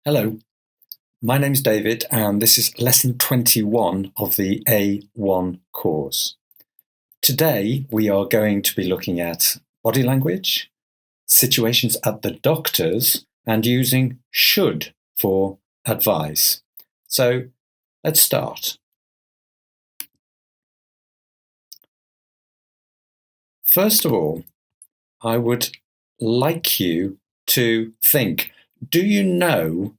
Hello, my name's David, and this is lesson 21 of the A1 course. Today, we are going to be looking at body language, situations at the doctor's, and using should for advice. So let's start. First of all, I would like you to think, do you know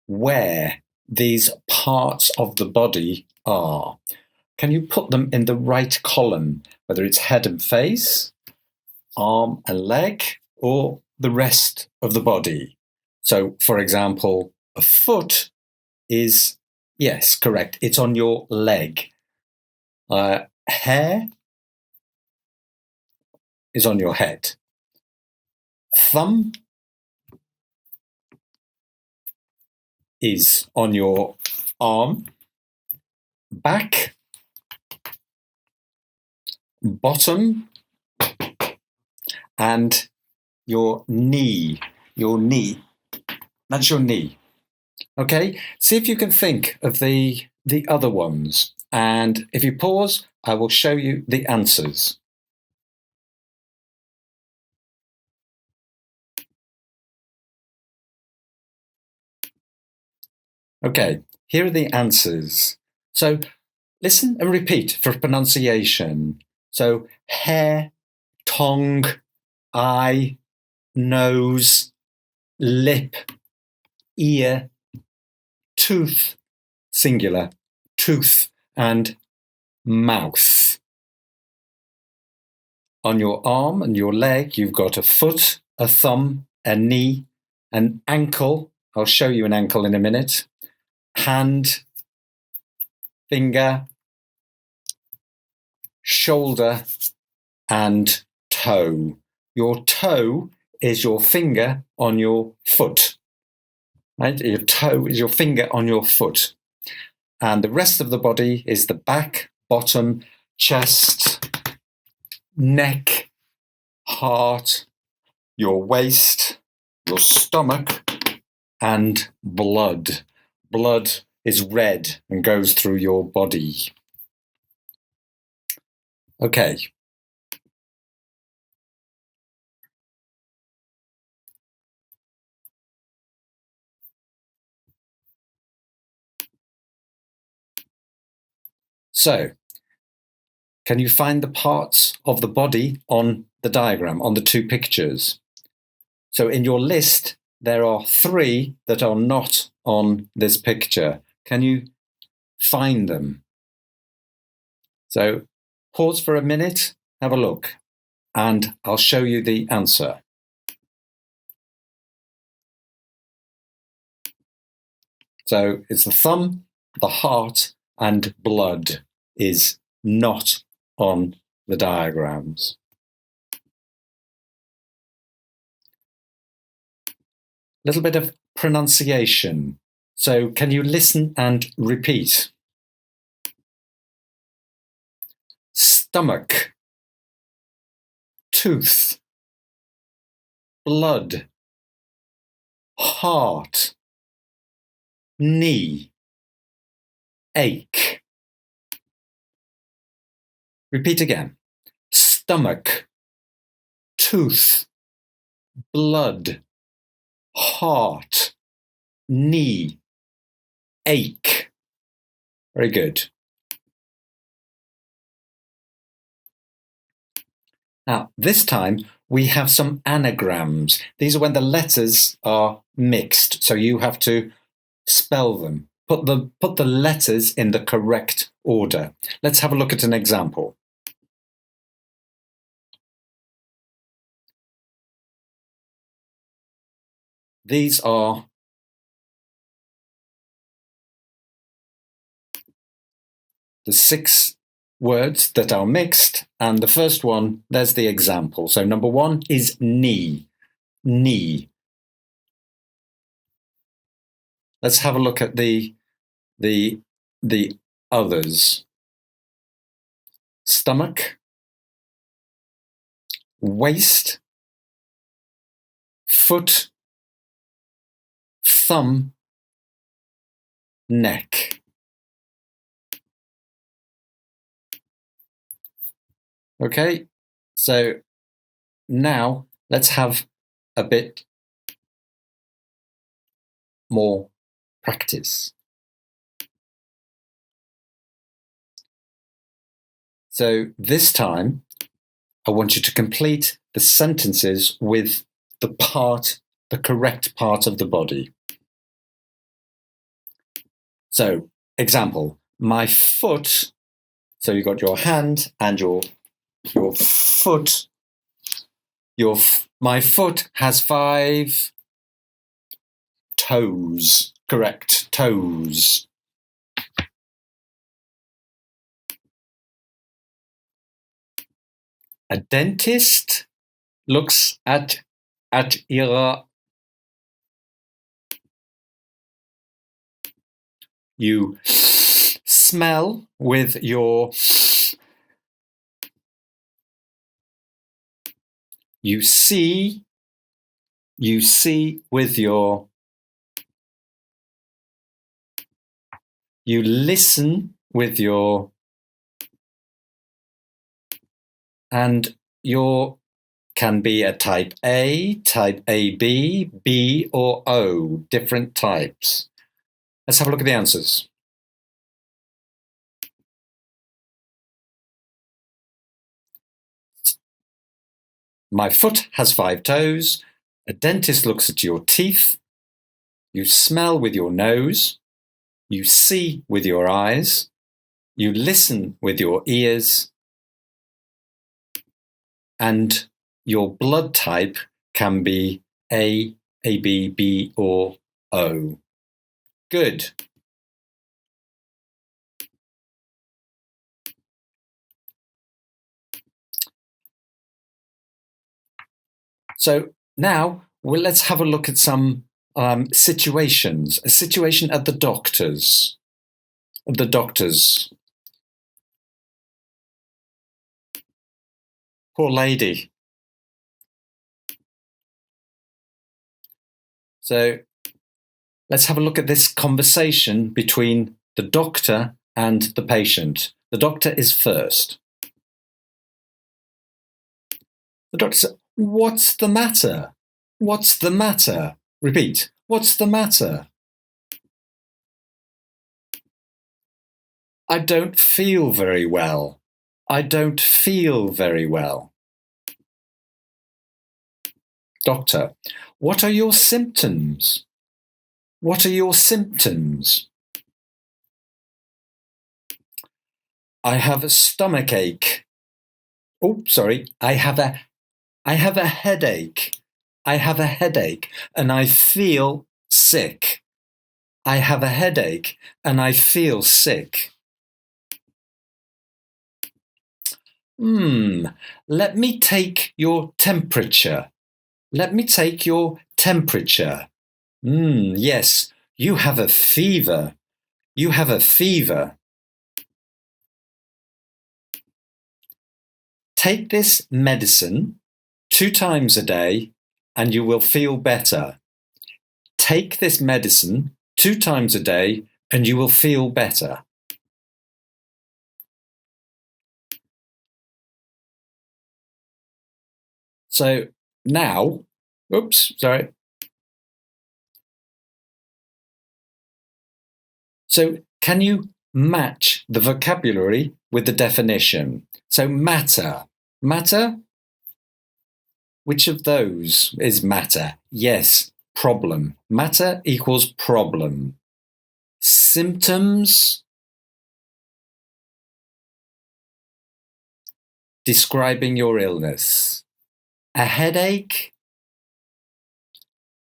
where these parts of the body are? Can you put them in the right column, whether it's head and face, arm and leg, or the rest of the body? So, for example, a foot is, yes, correct, it's on your leg. Hair is on your head. Thumb is on your arm. Back, bottom, and your knee. Your knee. That's your knee. Okay, see if you can think of the other ones. And if you pause, I will show you the answers. Okay, here are the answers. So listen and repeat for pronunciation. So hair, tongue, eye, nose, lip, ear, tooth, singular, tooth, and mouth. On your arm and your leg, you've got a foot, a thumb, a knee, an ankle. I'll show you an ankle in a minute. Hand, finger, shoulder, and toe. Your toe is your finger on your foot. Right? Your toe is your finger on your foot. And the rest of the body is the back, bottom, chest, neck, heart, your waist, your stomach, and blood. Blood is red and goes through your body. Okay. So, can you find the parts of the body on the diagram, on the two pictures? So in your list, there are 3 that are not on this picture. Can you find them? So pause for a minute, have a look, and I'll show you the answer. So it's the thumb, the heart, and blood is not on the diagrams. A little bit of pronunciation. So can you listen and repeat? Stomach, tooth, blood, heart, knee, ache. Repeat again. Stomach, tooth, blood, heart, knee, ache. Very good. Now, this time we have some anagrams. These are when the letters are mixed, so you have to spell them. Put the letters in the correct order. Let's have a look at an example. These are the 6 words that are mixed, and the first one, there's the example. So number 1 is knee. Knee. Let's have a look at the others. Stomach, waist, foot, thumb, neck. Okay, so now let's have a bit more practice. So this time, I want you to complete the sentences with the correct part of the body. So, example, my foot. So you've got your hand and your foot. My foot has 5 toes. Correct, toes. A dentist looks at ihrer. You smell with your. You see with your. You listen with your. And your can be a type A, type AB, B, or O, different types. Let's have a look at the answers. My foot has 5 toes. A dentist looks at your teeth. You smell with your nose. You see with your eyes. You listen with your ears. And your blood type can be A, AB, B, or O. Good. So now let's have a look at some situations. A situation at the doctor's. Poor lady. So let's have a look at this conversation between the doctor and the patient. The doctor is first. The doctor says, "What's the matter? What's the matter?" Repeat. What's the matter? I don't feel very well. I don't feel very well. Doctor, what are your symptoms? What are your symptoms? I have a stomach ache. Oh, sorry. I have a headache. I have a headache and I feel sick. I have a headache and I feel sick. Let me take your temperature. Let me take your temperature. Yes, you have a fever. You have a fever. Take this medicine 2 times a day and you will feel better. Take this medicine 2 times a day and you will feel better. So now, So can you match the vocabulary with the definition? So matter. Matter? Which of those is matter? Yes, problem. Matter equals problem. Symptoms? Describing your illness. A headache?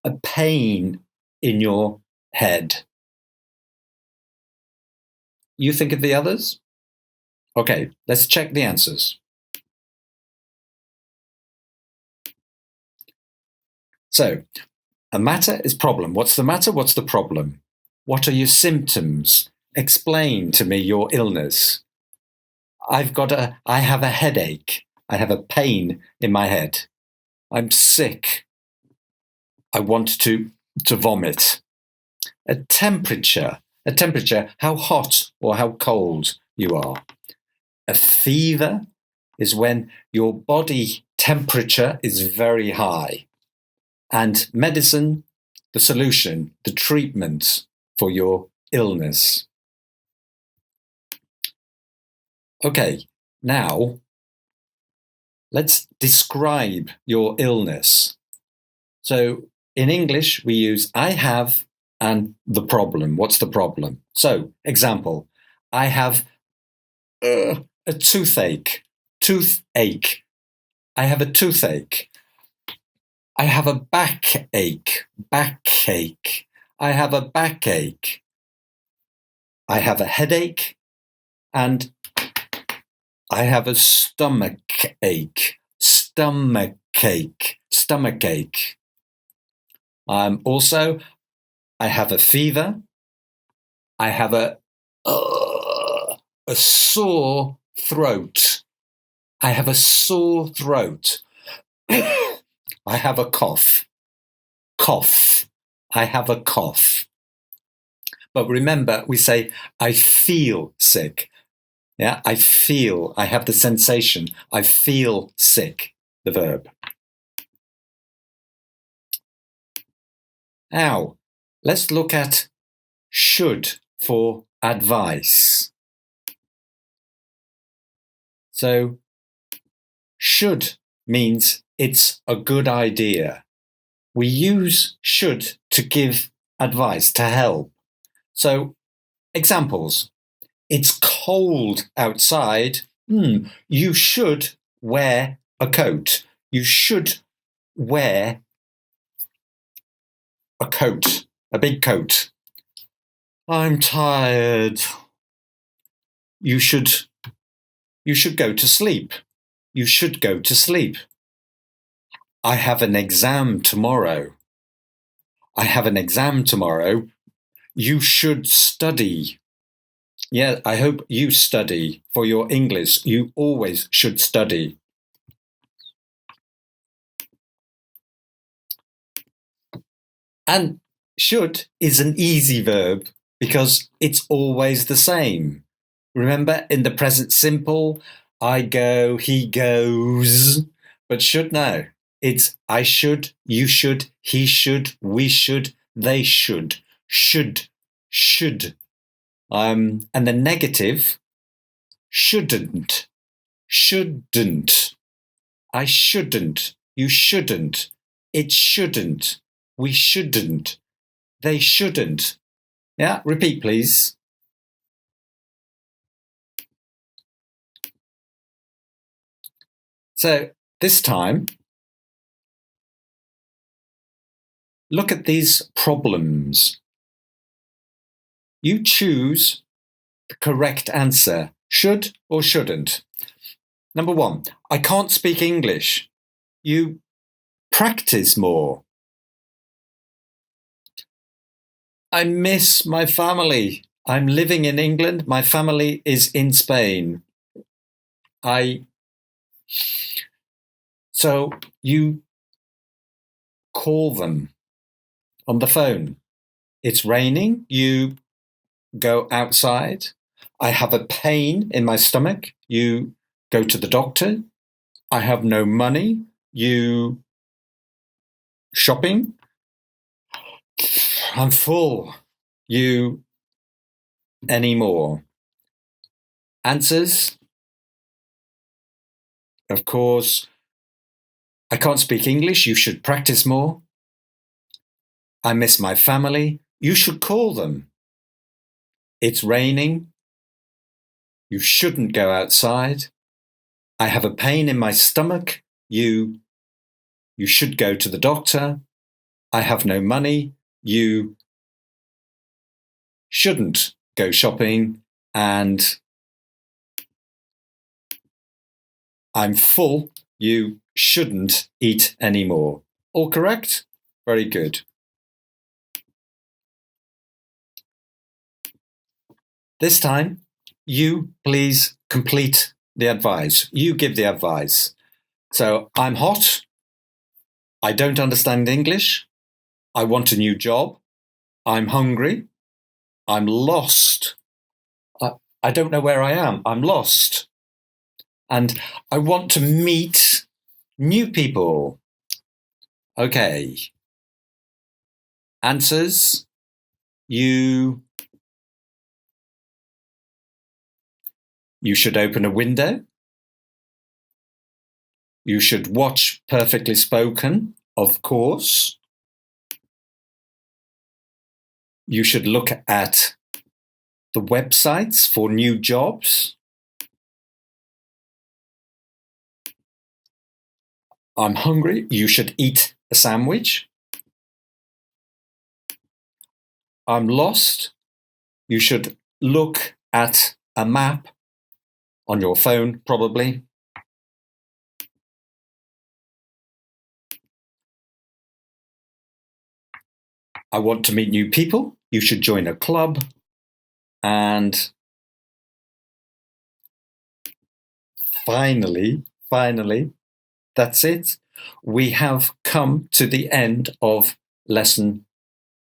A pain in your head. You think of the others? Okay, let's check the answers. So, a matter is problem. What's the matter? What's the problem? What are your symptoms? Explain to me your illness. I have a headache. I have a pain in my head. I'm sick. I want to vomit. A temperature. A temperature, how hot or how cold you are. A fever is when your body temperature is very high. And medicine, the solution, the treatment for your illness. Okay, now let's describe your illness. So in English, we use I have and the problem. What's the problem? So, example, I have a toothache. Toothache. I have a toothache. I have a backache. Backache. I have a backache. I have a headache. And I have a stomach ache. Stomach ache. Stomach ache. Also, I have a fever. I have a sore throat. I have a sore throat. I have a cough. Cough. I have a cough. But remember, we say, I feel sick. Yeah, I feel, I have the sensation, I feel sick, the verb. Now, let's look at should for advice. So, should means it's a good idea. We use should to give advice, to help. So, examples. It's cold outside. You should wear a coat. You should wear a coat, a big coat. I'm tired. You should go to sleep. You should go to sleep. I have an exam tomorrow. I have an exam tomorrow. You should study. Yeah, I hope you study for your English. You always should study. And should is an easy verb because it's always the same. Remember, in the present simple, I go, he goes. But should now, it's I should, you should, he should, we should, they should. Should. And the negative, shouldn't. Shouldn't. I shouldn't. You shouldn't. It shouldn't. We shouldn't. They shouldn't. Yeah, repeat, please. So this time, look at these problems. You choose the correct answer, should or shouldn't. Number 1, I can't speak English. You practice more. I miss my family. I'm living in England. My family is in Spain. So you call them on the phone. It's raining. You go outside. I have a pain in my stomach. You go to the doctor. I have no money. You shopping. I'm full. You any more? Answers? Of course, I can't speak English. You should practice more. I miss my family. You should call them. It's raining. You shouldn't go outside. I have a pain in my stomach. You should go to the doctor. I have no money. You shouldn't go shopping. And I'm full. You shouldn't eat anymore. All correct? Very good. This time, you please complete the advice. You give the advice. So, I'm hot. I don't understand English. I want a new job. I'm hungry. I'm lost. I don't know where I am. I'm lost. And I want to meet new people. Okay. Answers. You should open a window. You should watch Perfectly Spoken, of course. You should look at the websites for new jobs. I'm hungry. You should eat a sandwich. I'm lost. You should look at a map on your phone, probably. I want to meet new people. You should join a club. And finally, that's it. We have come to the end of lesson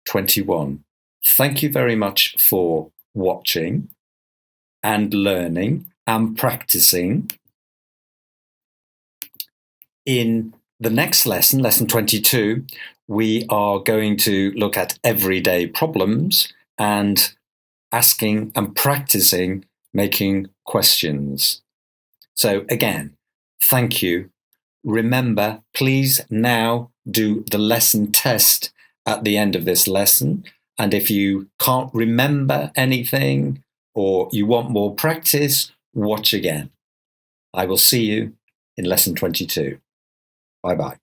21. Thank you very much for watching and learning and practicing. In the next lesson, lesson 22, we are going to look at everyday problems and asking and practicing making questions. So again, thank you. Remember, please now do the lesson test at the end of this lesson. And if you can't remember anything or you want more practice, watch again. I will see you in lesson 22. Bye-bye.